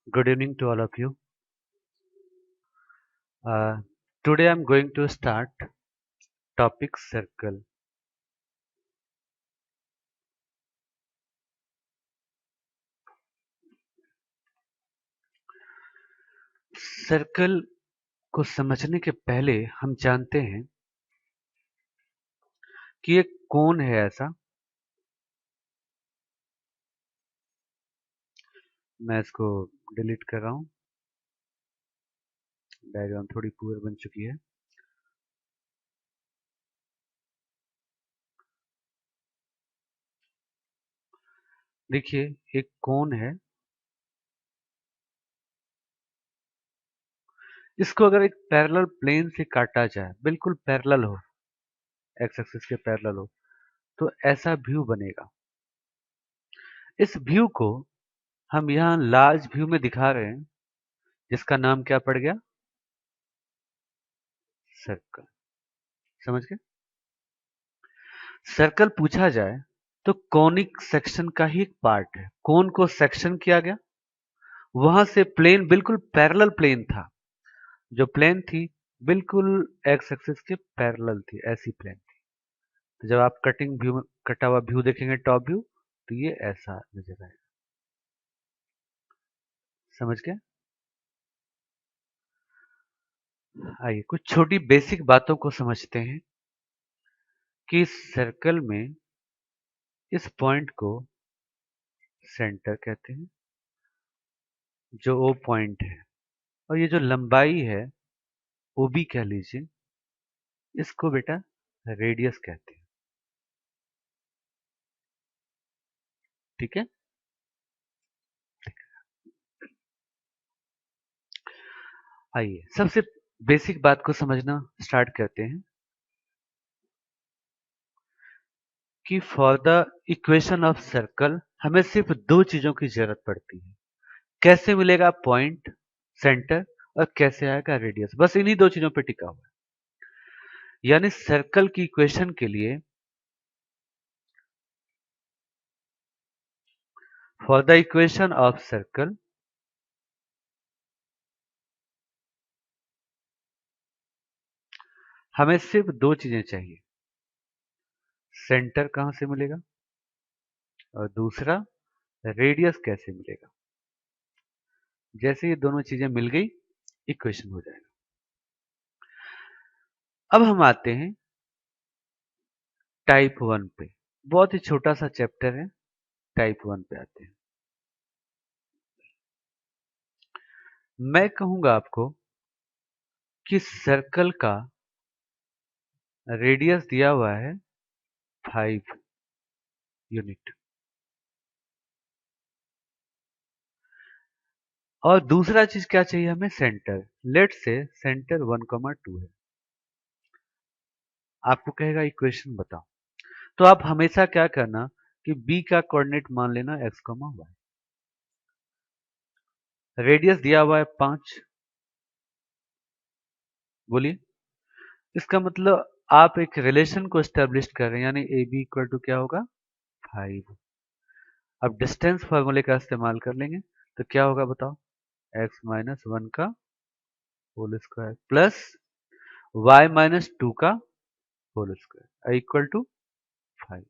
Good evening to all of you. Uh, Today I'm going to start topic circle. Circle को समझने के पहले हम जानते हैं कि एक कोण है ऐसा। मैं इसको डिलीट कर रहा हूँ। डायग्राम थोड़ी पुअर बन चुकी है। देखिए, एक कोण है। इसको अगर एक पैरेलल प्लेन से काटा जाए, बिल्कुल पैरेलल हो, एक्स एक्सिस के पैरेलल हो, तो ऐसा व्यू बनेगा। इस व्यू को हम यहाँ लार्ज व्यू में दिखा रहे हैं, जिसका नाम क्या पड़ गया? सर्कल। समझ गए? सर्कल पूछा जाए तो कॉनिक सेक्शन का ही एक पार्ट है। कोन को सेक्शन किया गया, वहां से प्लेन बिल्कुल पैरेलल प्लेन था। जो प्लेन थी बिल्कुल एक्स एक्सिस के पैरेलल थी, ऐसी प्लेन थी। तो जब आप कटिंग व्यू में कटा हुआ व्यू देखेंगे, टॉप व्यू, तो ये ऐसा नजर आएगा। समझ गए? आइए कुछ छोटी बेसिक बातों को समझते हैं कि इस सर्कल में इस पॉइंट को सेंटर कहते हैं, जो ओ पॉइंट है, और ये जो लंबाई है ओ बी कह लीजिए, इसको बेटा रेडियस कहते हैं। ठीक है? आइए सबसे बेसिक बात को समझना स्टार्ट करते हैं कि for the equation of circle हमें सिर्फ दो चीजों की जरूरत पड़ती है। कैसे मिलेगा पॉइंट सेंटर, और कैसे आएगा रेडियस। बस इन्हीं दो चीजों पे टिका हुआ है। यानी सर्कल की इक्वेशन के लिए for the equation of circle हमें सिर्फ दो चीजें चाहिए। सेंटर कहां से मिलेगा, और दूसरा रेडियस कैसे मिलेगा। जैसे ये दोनों चीजें मिल गई, इक्वेशन हो जाएगा। अब हम आते हैं टाइप 1 पे। बहुत ही छोटा सा चैप्टर है। टाइप 1 पे आते हैं। मैं कहूंगा आपको कि सर्कल का रेडियस दिया हुआ है 5 यूनिट, और दूसरा चीज क्या चाहिए हमें? सेंटर। लेट से सेंटर 1,2 है। आपको कहेगा इक्वेशन बताओ, तो आप हमेशा क्या करना कि बी का कोऑर्डिनेट मान लेना x, y। रेडियस दिया हुआ है 5। बोलिए। इसका मतलब आप एक रिलेशन को स्टेब्लिश कर रहे हैं, यानी ए बी इक्वल टू क्या होगा? 5। अब डिस्टेंस फॉर्मूले का इस्तेमाल कर लेंगे, तो क्या होगा बताओ? x-1 का होल स्क्वायर प्लस y-2 का होल स्क्वायर इक्वल टू 5।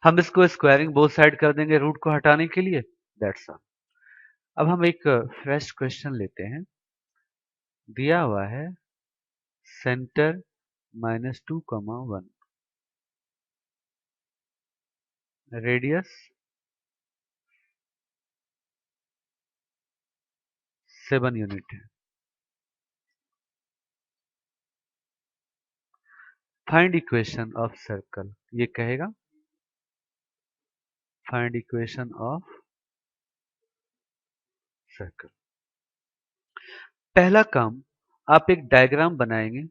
हम इसको स्क्वायरिंग बोथ साइड कर देंगे रूट को हटाने के लिए। That's all. अब हम एक फ्रेश क्वेश्चन लेते हैं। दिया हुआ है सेंटर -2,1, रेडियस 7 यूनिट है। Find equation of circle. ये कहेगा फाइंड इक्वेशन ऑफ सर्कल। पहला काम, आप एक डायग्राम बनाएंगे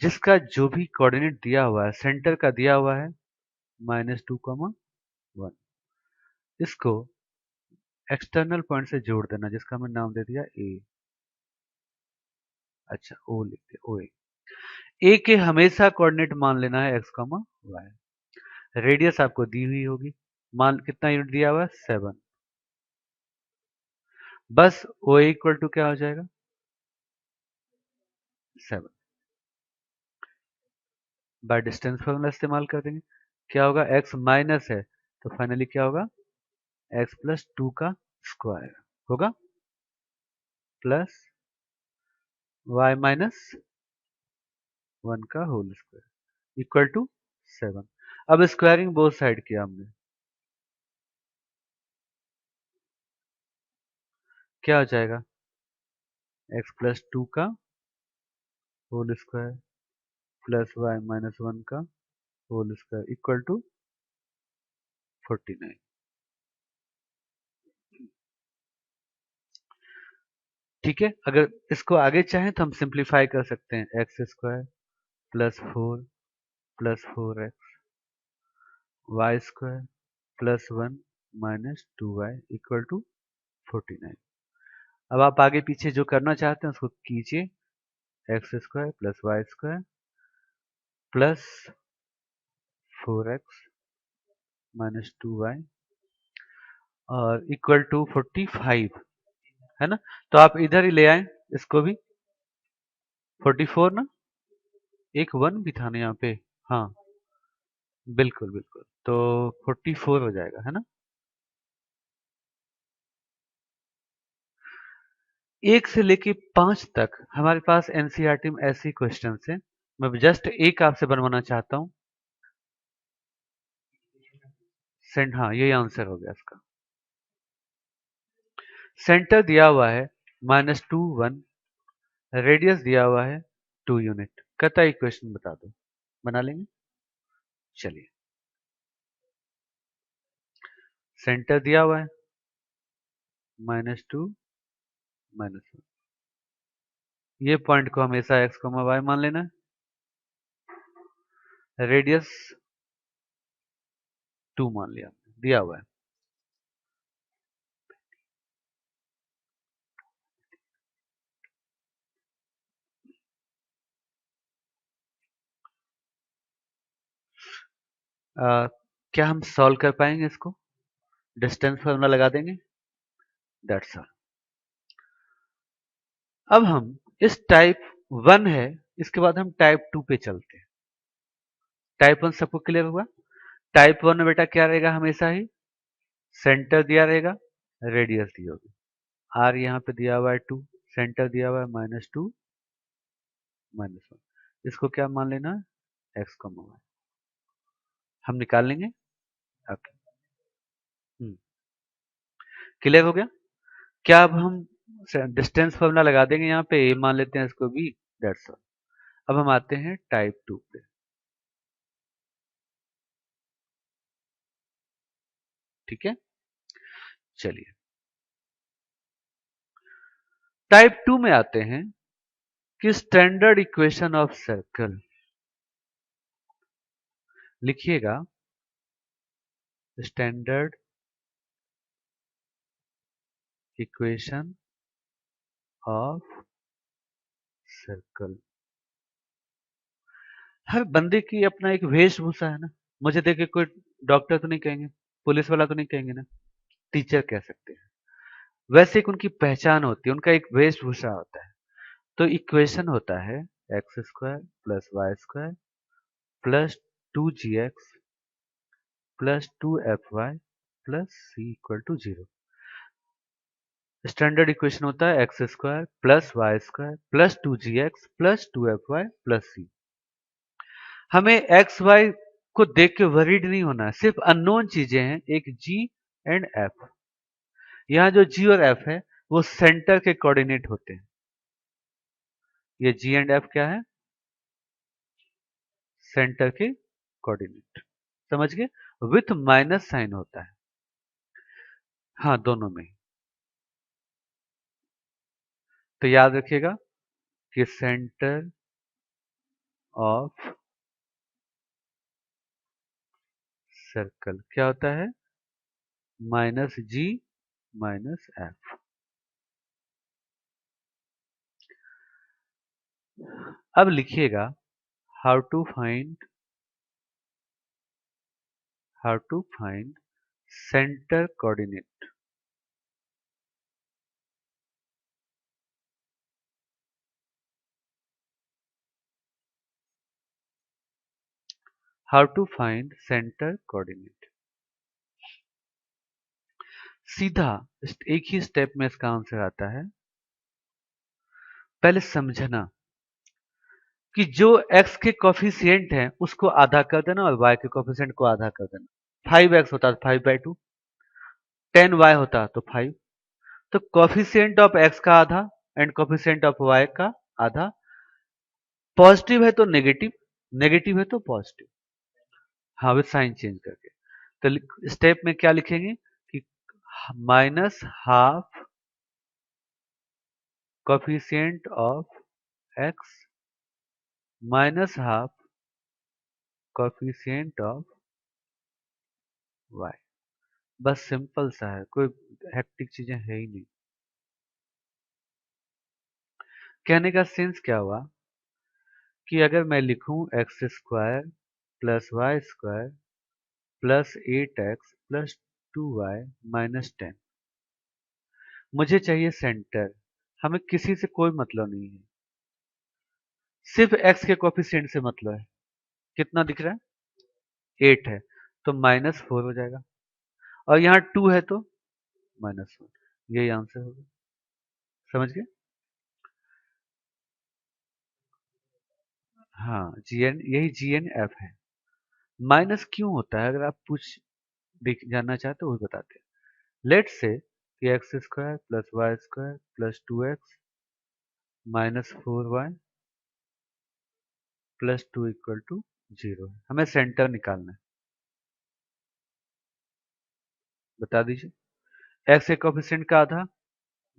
जिसका जो भी कोऑर्डिनेट दिया हुआ है, सेंटर का दिया हुआ है -2,1। इसको एक्सटर्नल पॉइंट से जोड़ देना, जिसका मैंने नाम दे दिया ए। अच्छा, ओ लिखते ओ ए। ए के हमेशा कोऑर्डिनेट मान लेना है x, y। रेडियस आपको दी हुई होगी, मान कितना यूनिट दिया हुआ है 7। बस ओ इक्वल टू क्या हो जाएगा 7। बाय डिस्टेंस फॉर्मूला इस्तेमाल कर देंगे, क्या होगा x माइनस है तो फाइनली क्या होगा x प्लस 2 का स्क्वायर होगा प्लस y माइनस 1 का होल स्क्वायर इक्वल टू 7। अब स्क्वायरिंग बोथ साइड किया हमने, क्या हो जाएगा x प्लस 2 का whole square plus y minus 1 का होल स्क्वायर इक्वल टू 49। ठीक है, अगर इसको आगे चाहें तो हम सिंप्लीफाई कर सकते हैं, x square plus four x y square plus 1 minus 2y equal to 49। अब आप आगे पीछे जो करना चाहते हैं उसको कीजिए, x square plus y square plus 4x minus 2y और इक्वल टू 45, है ना। तो आप इधर ही ले आए इसको भी, 44 ना, एक 1 भी था ना यहाँ पे, हाँ बिल्कुल बिल्कुल, तो 44 हो जाएगा, है ना। एक से लेके 5 तक हमारे पास एनसीईआरटी में ऐसे क्वेश्चन हैं। मैं जस्ट एक आपसे बनवाना चाहता हूँ। सेंट, हाँ यही आंसर हो गया इसका। सेंटर दिया हुआ है -2 1, रेडियस दिया हुआ है 2 यूनिट। कहता है इक्वेशन बता दो, बना लेंगे। चलिए, सेंटर दिया हुआ है -2 -1, ये पॉइंट को हमेशा x, y मान लेना है। रेडियस 2 मान लिया, दिया हुआ है। क्या हम सॉल्व कर पाएंगे इसको, डिस्टेंस फॉर्मूला लगा देंगे, दैट्स ऑल। अब हम इस टाइप 1 है, इसके बाद हम टाइप 2 पे चलते हैं। टाइप 1 सबको क्लियर हुआ। टाइप 1 में बेटा क्या रहेगा, हमेशा ही सेंटर दिया रहेगा, रेडियस दी होगी, आर यहाँ पे दिया हुआ है 2, सेंटर दिया हुआ है -2 -1, इसको क्या मान लेना है एक्स को मान, हम निकाल लेंगे। ओके, क्लियर हो गया। क्या अब हम डिस्टेंस फॉर्मूला लगा देंगे, यहाँ पे ए मान लेते हैं इसको बी, दैट्स ऑल। अब हम आते हैं टाइप 2 पे। ठीक है, चलिए टाइप 2 में आते हैं कि स्टैंडर्ड इक्वेशन ऑफ सर्कल लिखिएगा, स्टैंडर्ड इक्वेशन ऑफ सर्कल। हर बंदे की अपना एक वेशभूषा है ना, मुझे देख के कोई डॉक्टर तो नहीं कहेंगे, पुलिस वाला तो नहीं कहेंगे ना, टीचर कह सकते हैं। वैसे एक उनकी पहचान होती है, उनका एक वेशभूषा होता है। तो इक्वेशन होता है x square plus y square plus 2gx plus 2fy plus C equal to 0। Standard equation होता है x square plus y square plus 2gx plus 2fy plus c. हमें एक्स वाई को देख के वरीड नहीं होना है, सिर्फ अननोन चीजें हैं, एक जी एंड एफ। यहाँ जो जी और एफ है वो सेंटर के कोऑर्डिनेट होते हैं। ये जी एंड एफ क्या है, सेंटर के कोऑर्डिनेट, समझ गए, विथ माइनस साइन होता है, हाँ दोनों में। तो याद रखिएगा कि सेंटर ऑफ सर्कल क्या होता है, -g -f। अब लिखिएगा how to find how to find center coordinate. How to find center coordinate. सीधा एक ही स्टेप में इसका आंसर आता है। पहले समझना कि जो x के कोफिशिएंट हैं उसको आधा कर देना और y के कोफिशिएंट को आधा कर देना। 5x होता तो 5/2, 10y होता तो 5। तो कोफिशिएंट ऑफ x का आधा एंड कोफिशिएंट ऑफ y का आधा। पॉजिटिव है तो नेगेटिव, नेगेटिव है तो पॉजिटिव। हाँ, विद साइन चेंज करके। तो स्टेप में क्या लिखेंगे कि -½ coefficient of x -½ coefficient of y। बस सिंपल सा है, कोई हेक्टिक चीजें है ही नहीं। कहने का सेंस क्या हुआ कि अगर मैं लिखूं x² + y² + 8x + 2y - 10, मुझे चाहिए सेंटर। हमें किसी से कोई मतलब नहीं है, सिर्फ x के कोफिशिएंट से मतलब है। कितना दिख रहा है? 8 है तो -4 हो जाएगा, और यहाँ 2 है तो -1। यही आंसर होगा। समझ गए? हाँ, GN, यही GNF है। माइनस क्यों होता है, अगर आप पूछ देख जानना चाहते हो वो बताते हैं। लेट से कि x² + y² + 2x - 4y + 2 = 0 है। हमें सेंटर निकालना है। बता दीजिए। x के कोफिशिएंट का आधा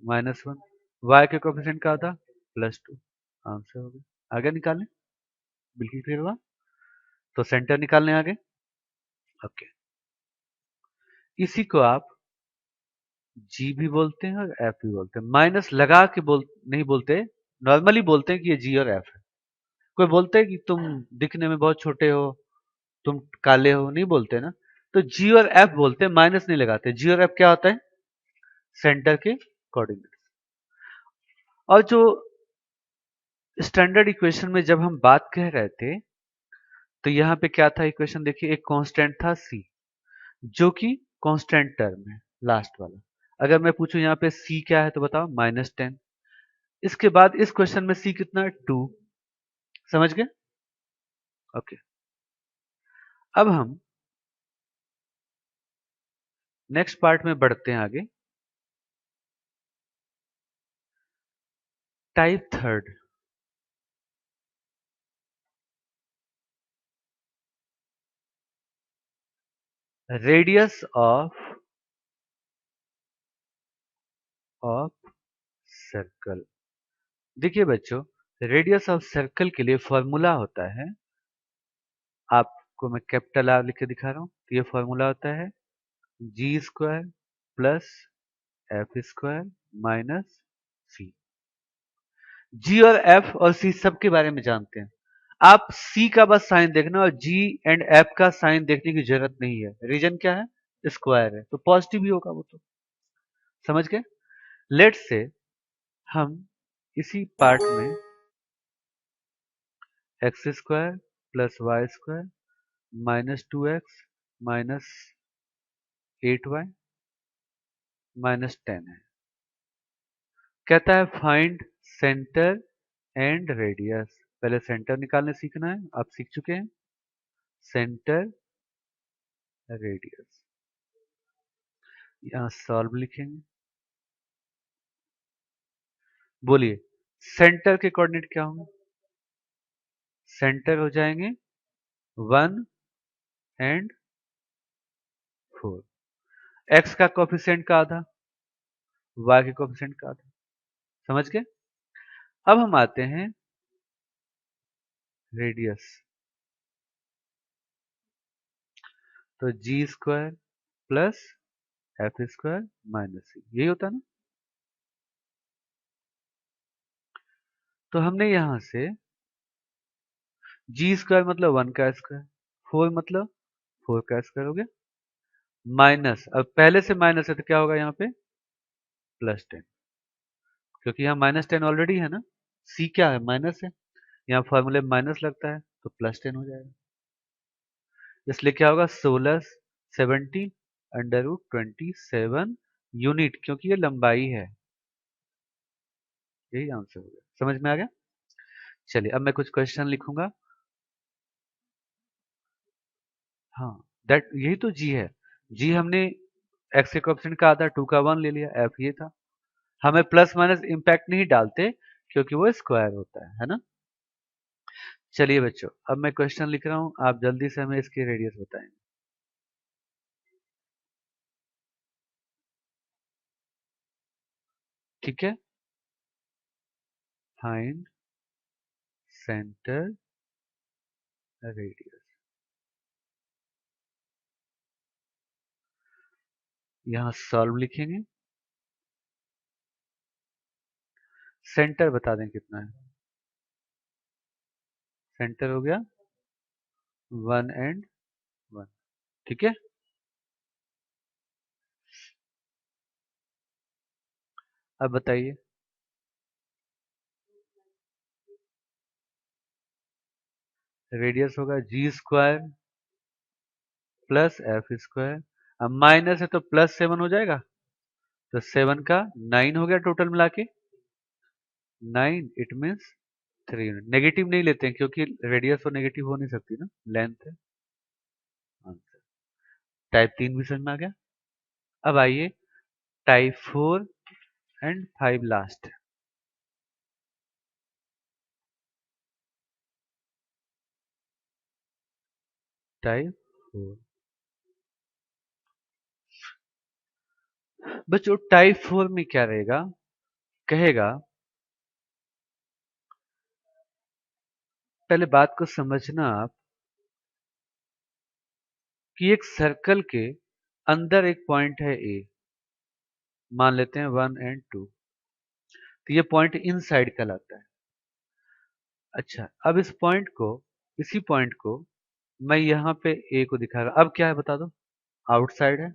-1, y के कोफिशिएंट का आधा +2। आंसर हो गया। आगे निकालें। बिल्कुल क्लियर हुआ। तो सेंटर निकालने आगे। ओके, इसी को आप जी भी बोलते हैं और एफ भी बोलते हैं। माइनस लगा के नहीं बोलते, नॉर्मली बोलते हैं कि ये जी और एफ है। कोई बोलते है कि तुम दिखने में बहुत छोटे हो, तुम काले हो, नहीं बोलते ना। तो जी और एफ बोलते हैं, माइनस नहीं लगाते। जी और एफ क्या होता है? सेंटर के कोऑर्डिनेट। और जो स्टैंडर्ड इक्वेशन में जब हम बात कह रहे थे, तो यहाँ पे क्या था इक्वेशन? देखिए, एक कांस्टेंट था सी, जो कि कांस्टेंट टर्म है लास्ट वाला। अगर मैं पूछूं यहाँ पे सी क्या है तो बताओ, -10। इसके बाद इस क्वेश्चन में सी कितना है? 2। समझ गए? ओके, अब हम नेक्स्ट पार्ट में बढ़ते हैं आगे। Type third, radius of circle. देखिए बच्चों, रेडियस ऑफ सर्कल के लिए फॉर्मूला होता है, आपको मैं कैपिटल आर लिख के दिखा रहा हूं। तो ये फॉर्मूला होता है g² + f² - c। जी और एफ और सी सब के बारे में जानते हैं। आप सी का बस साइन देखना और जी एंड एफ का साइन देखने की जरूरत नहीं है। रीजन क्या है? स्क्वायर है तो पॉजिटिव ही होगा वो तो। समझ गए? लेट से हम इसी पार्ट में x² + y² -2x -8y -10 है। कहता है फाइंड सेंटर एंड रेडियस। पहले सेंटर निकालने सीखना है, आप सीख चुके हैं। सेंटर, रेडियस, यहाँ सॉल्व लिखेंगे। बोलिए, सेंटर के कोऑर्डिनेट क्या होंगे? सेंटर हो जाएंगे 1 एंड 4। एक्स का कोफिशिएंट का आधा, वाई के कोफिशिएंट का आधा। समझ गए? अब हम आते हैं रेडियस। तो g² + f² - c, यही होता है ना। तो हमने यहां से g² मतलब 1 का स्क्वायर, 4 मतलब 4 का स्क्वायर हो गया माइनस, अब पहले से माइनस है तो क्या होगा यहाँ पे +10, क्योंकि यहाँ -10 ऑलरेडी है ना। सी क्या है माइनस है, यहाँ फॉर्मूले में माइनस लगता है तो +10 हो जाएगा। इसलिए क्या होगा 1670√27 यूनिट, क्योंकि ये लंबाई है। यही आंसर हो गया, समझ में आ गया। चलिए अब मैं कुछ क्वेश्चन लिखूंगा। हाँ, दैट यही तो जी है। जी हमने एक्स के कोएफिशिएंट का आधा 2 का 1 ले लिया, एफ ये था। हमें प्लस माइनस इम्पैक्ट नहीं डालते क्योंकि वो स्क्वायर होता है ना। चलिए बच्चों, अब मैं क्वेश्चन लिख रहा हूं, आप जल्दी से हमें इसकी रेडियस बताएंगे। ठीक है, फाइंड सेंटर रेडियस। यहाँ सॉल्व लिखेंगे, सेंटर बता दें कितना है। सेंटर हो गया 1 एंड 1। ठीक है, अब बताइए। रेडियस होगा g² प्लस f²। अब माइनस है तो +7 हो जाएगा, तो 7 का 9 हो गया टोटल मिला के। 9 इट मीन्स 3 यूनिट। नेगेटिव नहीं लेते हैं क्योंकि रेडियस तो नेगेटिव हो नहीं सकती ना, लेंथ है। आंसर टाइप 3 भी समझ में आ गया। अब आइए टाइप 4 एंड 5 लास्ट। टाइप 4 बच्चों, टाइप 4 में क्या रहेगा, कहेगा पहले बात को समझना आप कि एक सर्कल के अंदर एक पॉइंट है ए, मान लेते हैं 1 एंड 2, तो ये पॉइंट इनसाइड कहलाता है। अच्छा, अब इसी पॉइंट को मैं यहाँ पे ए को दिखा रहा, अब क्या है बता दो, आउटसाइड है।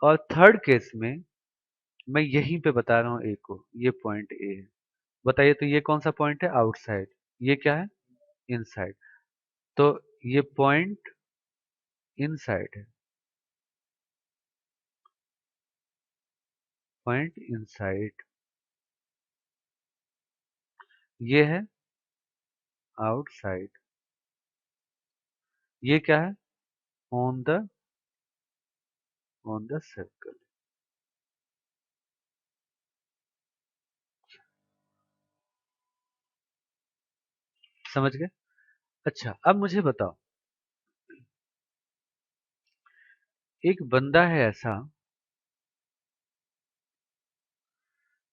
और थर्ड केस में मैं यहीं पे बता रहा हूँ ए को, ये पॉइंट ए है। बताइए तो ये कौन सा पॉइंट है, आउटसाइड, ये क्या है इनसाइड। तो ये पॉइंट इनसाइड है, पॉइंट इनसाइड। ये है आउटसाइड, ये क्या है ऑन द सर्कल। समझ गए। अच्छा, अब मुझे बताओ, एक बंदा है ऐसा,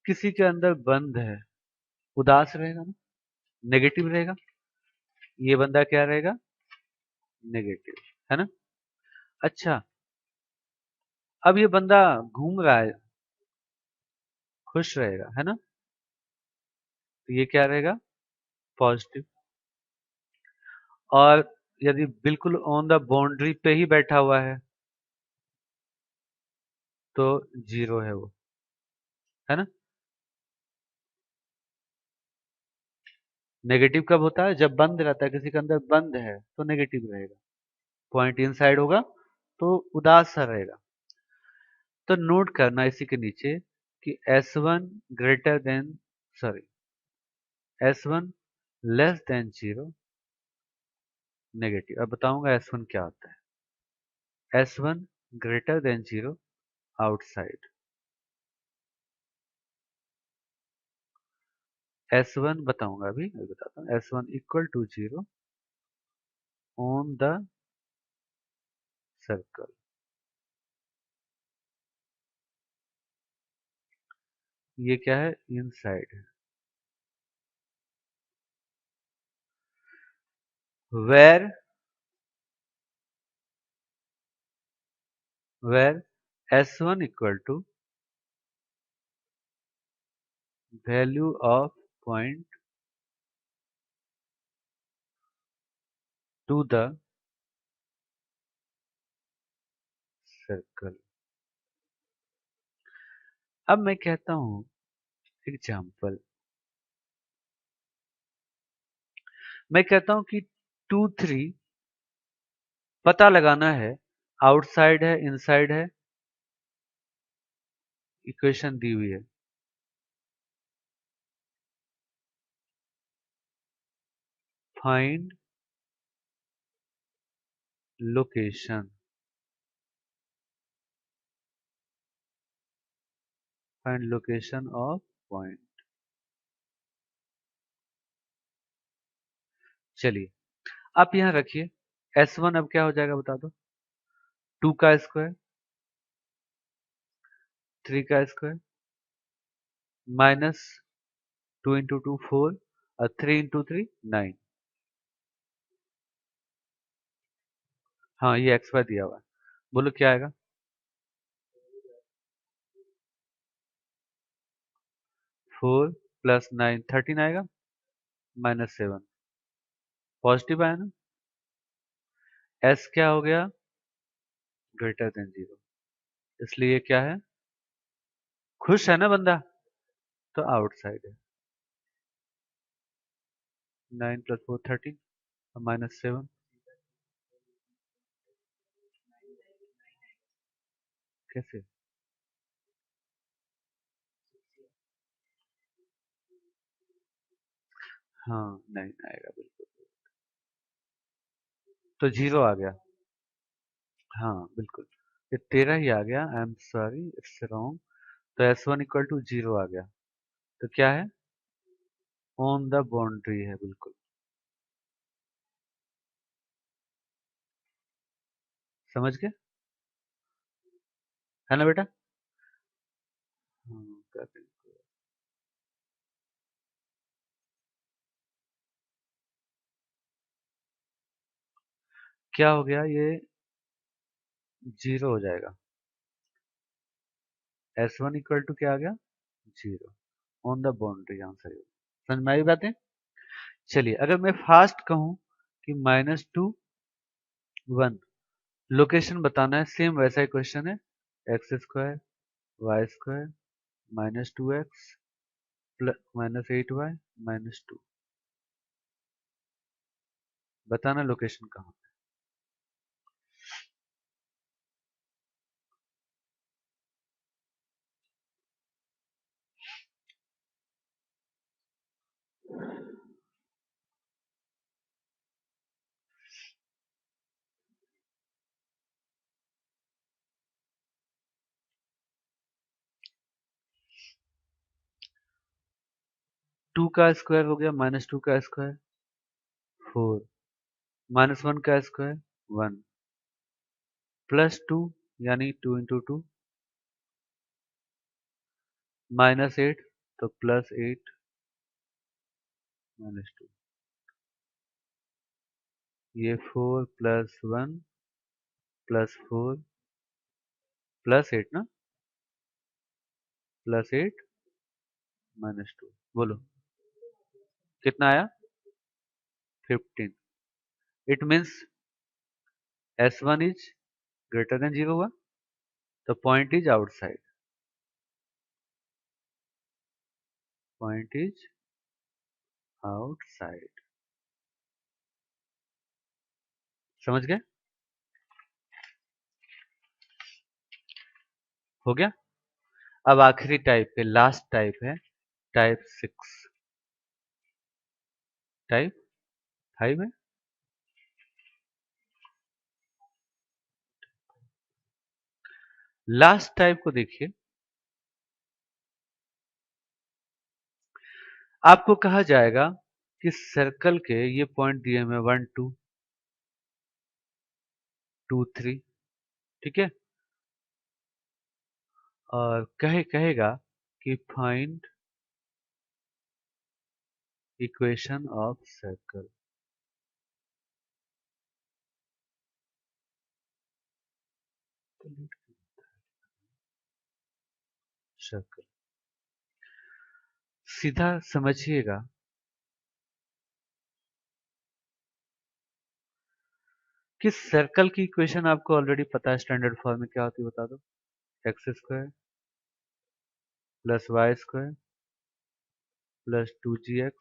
किसी के अंदर बंद है, उदास रहेगा ना, नेगेटिव रहेगा। ये बंदा क्या रहेगा, नेगेटिव, है ना। अच्छा, अब ये बंदा घूम रहा है, खुश रहेगा, है ना, तो ये क्या रहेगा पॉजिटिव। और यदि बिल्कुल ऑन द बाउंड्री पे ही बैठा हुआ है तो 0 है वो, है ना। नेगेटिव कब होता है, जब बंद रहता है, किसी के अंदर बंद है तो नेगेटिव रहेगा। पॉइंट इनसाइड होगा तो उदास सा रहेगा। तो नोट करना इसी के नीचे कि S1 greater than, sorry, S1 less than 0 negative. अब बताऊंगा S1 क्या होता है। S1 greater than 0 outside, S1 बताऊंगा, अभी बताता हूँ। S1 equal to 0 on the circle, ये क्या है इनसाइड है। Where S1 equal to value of point to the circle. अब मैं कहता हूं एग्जाम्पल, मैं कहता हूं कि 2 3 पता लगाना है, आउटसाइड है इनसाइड है, इक्वेशन दी हुई है। Find location, find location of point. चलिए आप यहां रखिए, S1 अब क्या हो जाएगा बता दो, 2 का स्क्वायर, 3 का स्क्वायर, माइनस 2 इंटू 2 4 और 3 इंटू 3 9। हाँ ये एक्स वाई दिया हुआ है, बोलो क्या आएगा। 4 प्लस 9 13 आएगा, -7 पॉजिटिव आया ना। एस क्या हो गया, ग्रेटर देन 0, इसलिए क्या है, खुश है ना बंदा, तो आउटसाइड है। 9 प्लस 4 13 -7, कैसे। हाँ 9 आएगा बिल्कुल, तो 0 आ गया। हाँ बिल्कुल, ये तेरा ही आ गया, I am sorry it's wrong. तो S1 इक्वल टू 0 आ गया, तो क्या है, ऑन द बाउंड्री है बिल्कुल। समझ गए, है ना बेटा। हाँ, कर देंगे। क्या हो गया ये, 0 हो जाएगा। S1 इक्वल टू क्या आ गया, 0, ऑन द बाउंड्री आंसर है। समझ में आई बातें। चलिए अगर मैं फास्ट कहूं कि -2 1, लोकेशन बताना है, सेम वैसा ही क्वेश्चन है, x² y² -2x -8y -2, बताना लोकेशन कहाँ। 2 का स्क्वायर हो गया, -2 का स्क्वायर 4, -1 का स्क्वायर 1, +2 यानी 2 इंटू 2, -8 तो +8 -2, ये 4 प्लस 1 प्लस 4 +8 ना, +8 -2, बोलो कितना आया, 15। It means S1 is greater than 0 हुआ, तो point is outside, point is outside. समझ गए, हो गया। अब आखिरी टाइप पे, लास्ट टाइप है, टाइप 6, टाइप 5 है। लास्ट टाइप को देखिए, आपको कहा जाएगा कि सर्कल के ये पॉइंट दिए हुए 1 2 2 3, ठीक है, और कहेगा कि find equation of circle. Circle सीधा समझिएगा, कि सर्कल की इक्वेशन आपको ऑलरेडी पता है, स्टैंडर्ड फॉर्म में क्या होती है बता दो। X square plus y square plus 2gx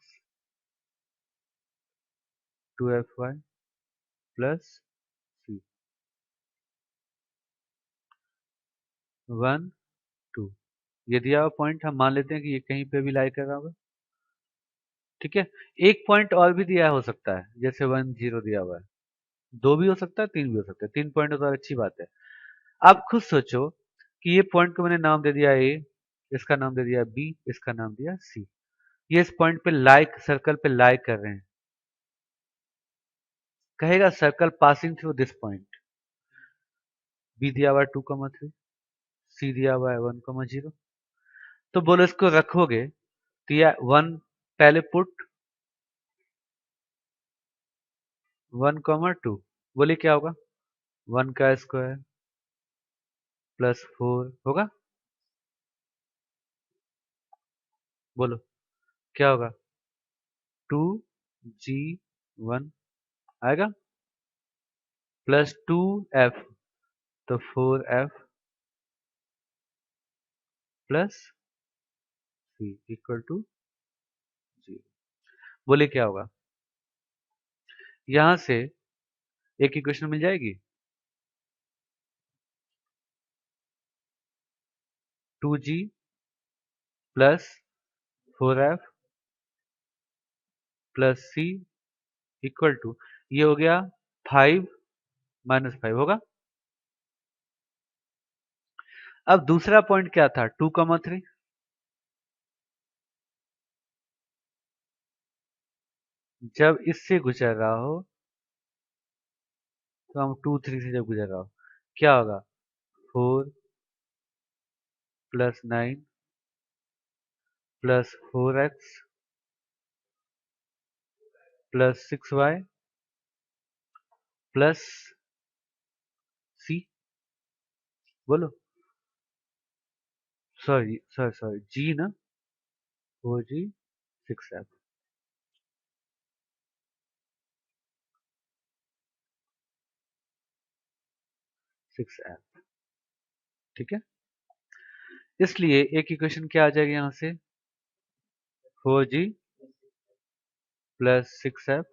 2fy plus c 1 2। ये दिया हुआ पॉइंट हम मान लेते हैं कि ये कहीं पे भी लाई कर रहा होगा। ठीक है, एक पॉइंट और भी दिया हो सकता है, जैसे 1 0 दिया हुआ है, 2 भी हो सकता है, 3 भी हो सकता है। 3 पॉइंट हो तो और अच्छी बात है। आप खुद सोचो कि ये पॉइंट को मैंने नाम दे दिया ए, इसका नाम दे दिया बी, इसका नाम दिया सी। ये इस पॉइंट पे लाइक, सर्कल पे लाइक कर रहे हैं। कहेगा circle passing through this point. B दिया हुआ है 2,3, सी दिया हुआ है 1,0। तो बोलो इसको रखोगे तो यह 1 पहले पुट 1,2, बोले क्या होगा? 1 का स्क्वायर प्लस 4 होगा। बोलो क्या होगा? 2g1 आएगा प्लस 2f, तो 4f plus C equal to 0। बोले क्या होगा? यहां से एक इक्वेशन मिल जाएगी, 2g plus 4f plus C equal to, ये हो गया 5 माइनस 5 होगा। अब दूसरा पॉइंट क्या था? 2,3। जब इससे गुजर रहा हो तो हम 2 3 से जब गुजर रहा हो क्या होगा? 4 plus 9 plus 4x plus 6y plus c. बोलो, सॉरी सॉरी सॉरी, जी ना, 4g 6f 6f। ठीक है, इसलिए एक इक्वेशन क्या आ जाएगी यहां से? 4g प्लस 6f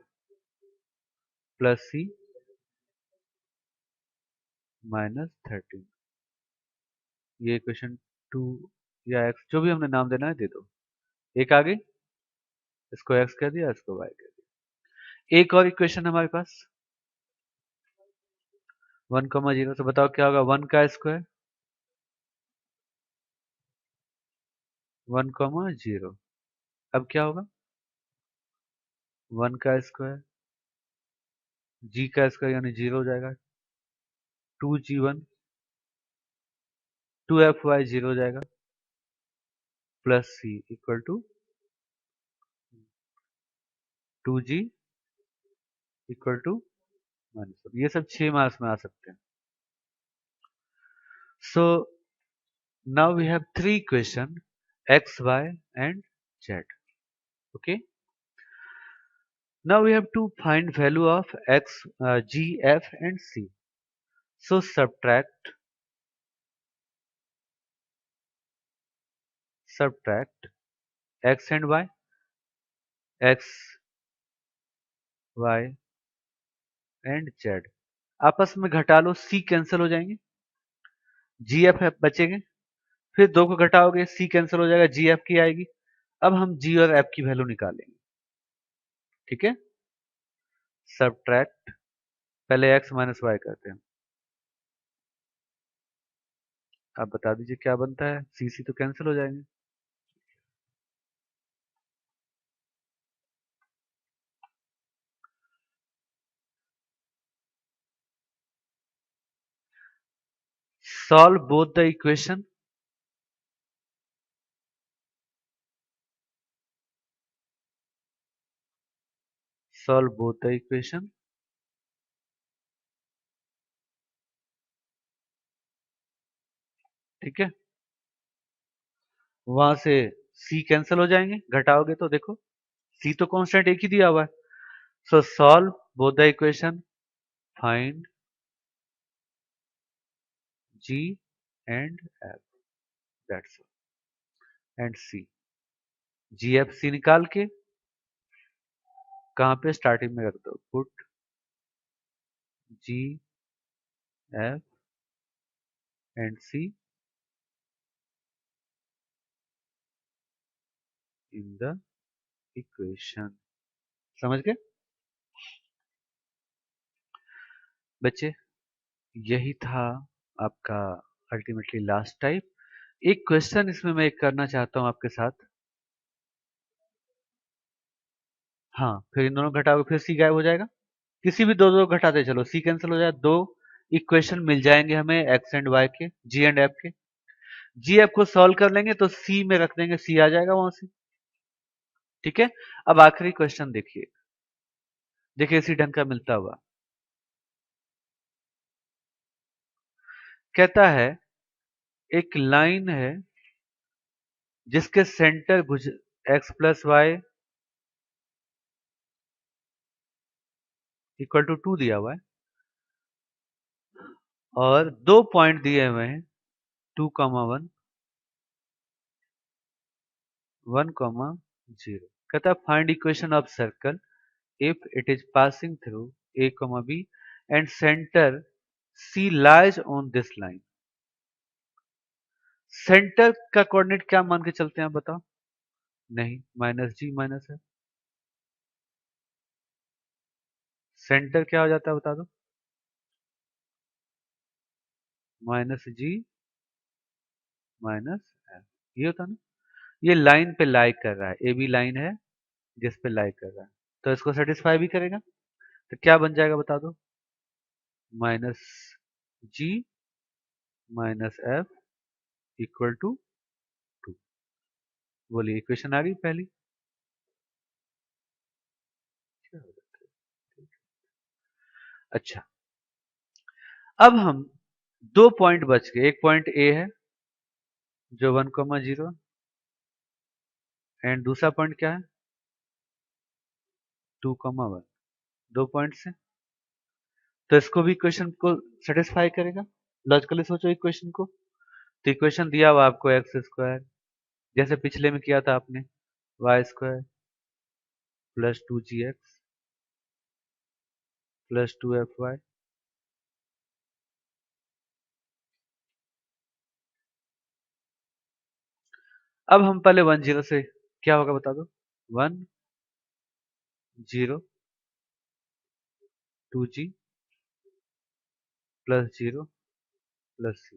प्लस सी माइनस 13। ये इक्वेशन 2 या x, जो भी हमने नाम देना है दे दो। एक आ गई, इसको x कह दिया, इसको y कह दिया। एक और इक्वेशन हमारे पास 1,0, तो बताओ क्या होगा? 1 का स्क्वायर 1,0। अब क्या होगा? 1 का स्क्वायर जी का स्क्वायर यानी 0 हो जाएगा, 2g1 2fy 0 हो जाएगा plus C equal to 2g equal to minus. ये सब 6 मार्क्स में आ सकते हैं। So now we have 3 equation x, y and z. Okay, now we have to find value of x, g, f and c. So subtract x and y, x y and z आपस में घटा लो, c cancel हो जाएंगे, जी F बचेंगे। फिर दो को घटाओगे, सी cancel हो जाएगा, जी एफ की आएगी। अब हम जी और एफ की वैल्यू निकालेंगे। ठीक है, सब्ट्रैक्ट, पहले एक्स माइनस वाई करते हैं। आप बता दीजिए क्या बनता है? सी सी तो कैंसिल हो जाएंगे। Solve both the equation. Solve both the equation. ठीक है, वहां से सी कैंसिल हो जाएंगे, घटाओगे तो देखो सी तो कांस्टेंट एक ही दिया हुआ है। So solve both the equation, find G and F, that's and C. G F C निकाल के कहाँ पे स्टार्टिंग में रख दो, put G F and C in the equation. समझ गए बच्चे? यही था आपका अल्टीमेटली लास्ट टाइप। एक क्वेश्चन इसमें मैं एक करना चाहता हूं आपके साथ। हाँ, फिर इन दोनों घटाओगे फिर सी गायब हो जाएगा। किसी भी दो दो घटाते चलो, सी कैंसिल हो जाए, दो इक्वेशन मिल जाएंगे हमें एक्स एंड वाई के, जी एंड एफ के। जी एफ को सॉल्व कर लेंगे तो सी में रख देंगे, सी आ जाएगा वहां से। ठीक है, अब आखिरी क्वेश्चन देखिए, देखिए इसी ढंग का मिलता हुआ। कहता है एक लाइन है जिसके centre x plus y equal to 2 दिया हुआ है और दो पॉइंट दिए हुए हैं 2,1, 1,0। कहता है find equation of circle if it is passing through a comma b and center c lies on this line। Centre का कोऑर्डिनेट क्या मान के चलते हैं आप बताओ? नहीं, माइनस जी माइनस है। सेंटर क्या हो जाता है बता दो? Minus G minus F. ये होता है ना, ये लाइन पे लाई कर रहा है, ए बी लाइन है जिस पे लाई कर रहा है, तो इसको सेटिस्फाई भी करेगा। तो क्या बन जाएगा बता दो? Minus G minus F equal to 2। बोलिए इक्वेशन आ गई पहली। अच्छा, अब हम दो पॉइंट बच गए। एक पॉइंट ए है जो 1,0 एंड दूसरा पॉइंट क्या है 2,1। दो पॉइंट से तो इसको भी इक्वेशन को सेटिस्फाई करेगा। लॉजिकली सोचो इक्वेशन को, तो इक्वेशन दिया हुआ आपको एक्स स्क्वायर, जैसे पिछले में किया था आपने, Y square plus 2gx plus 2fy। अब हम पहले 1,0 से क्या होगा बता दो? 1,0 2g प्लस 0 प्लस c।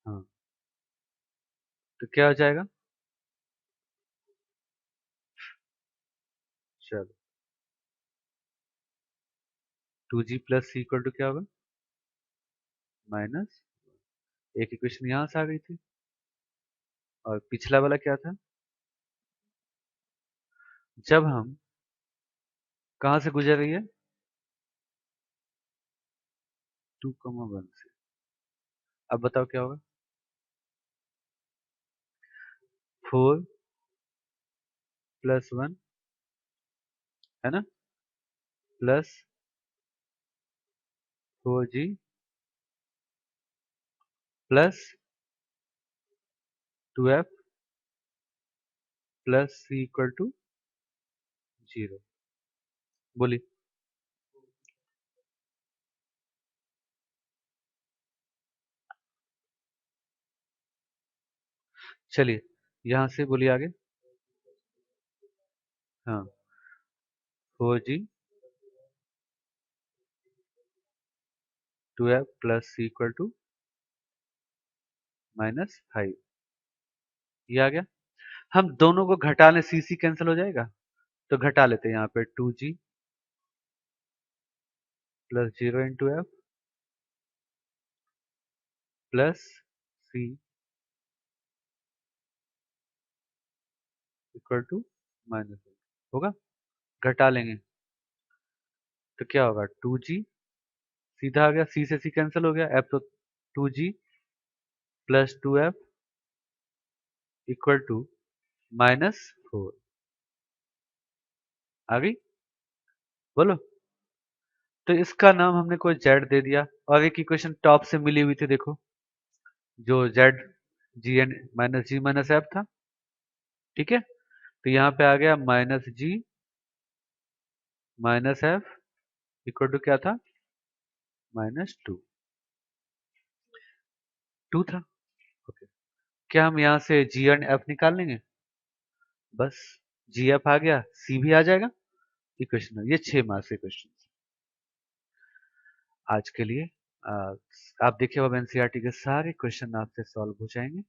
हाँ, तो क्या हो जाएगा? चलो 2g plus C equal to क्या होगा? माइनस, एक इक्वेशन यहां से आ गई थी और पिछला वाला क्या था? जब हम कहां से गुजर रही है 2,1 से। अब बताओ क्या होगा? 4+1 है ना, plus 4g plus 2f plus C equal to 0। बोलिए। चलिए यहां से बोलिए आगे। हाँ, 4g 2f plus C equal to -5। ये आ गया। हम दोनों को घटा लें, सी सी कैंसिल हो जाएगा, तो घटा लेते हैं यहाँ पे 2g plus 0 × f plus C equal to -1 होगा। घटा लेंगे तो क्या होगा? 2g सीधा आ गया, सी से सी कैंसिल हो गया, f तो 2g plus 2f equal to -4। आ गई? बोलो। तो इसका नाम हमने कोई जेड दे दिया, और एक इक्वेशन टॉप से मिली हुई थी, देखो, जो Z G N minus G minus F था। ठीक है, तो यहाँ पे आ गया minus G minus F equal to क्या था? Minus two. टू था। ओके, क्या हम यहाँ से जी एंड एफ निकाल लेंगे? बस, जी एफ आ गया, सी भी आ जाएगा। इक्वेशन, ये 6 मार्क्स के क्वेश्चन आज के लिए। आ, आप देखिए, अब एनसीईआरटी के सारे क्वेश्चन आपसे सॉल्व हो जाएंगे।